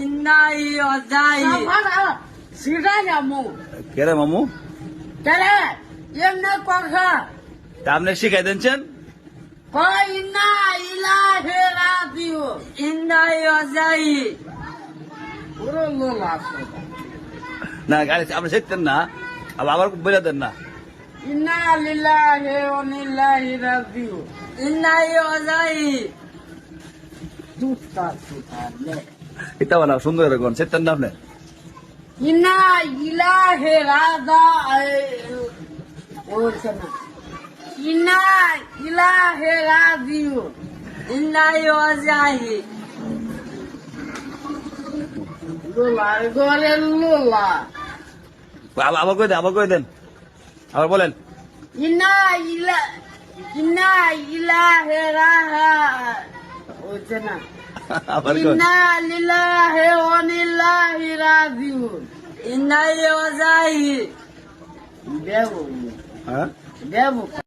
ইন্নাই অজাই সিধা যাবো কে রে মামু? কেরে এমনি কথা আপনি শিখাই দিচ্ছেন? কই ইন্না ইলাহে রাজিউ ইন্নাই অজাই পুরো লোলা না গাড়ি আপনি শিখতেন না, আবার বলে দেন না। ইন্না লিল্লাহি ওয়া ইন্নাইহি রাজিউ ইন্নাই অজাই তুতা লে এটা বলা সুন্দর করে কোন শিখতেন না আপনি? ইন্না ইলাহে রাজা ওইছে না ইন্না ইলাহে রাজিউ ইন্নাই অজাই লোলা ঘরে লোলা আবার কই দেন, আবার কই দেন, আবার বলেন। ইন্না ইলাহে রাহা ওইছে না আবার কই। ইন্না লিল্লাহি ওয়া ইন্নাইহি রাজিউন ইন্নাই অজাই দেবো হ্যাঁ দেবো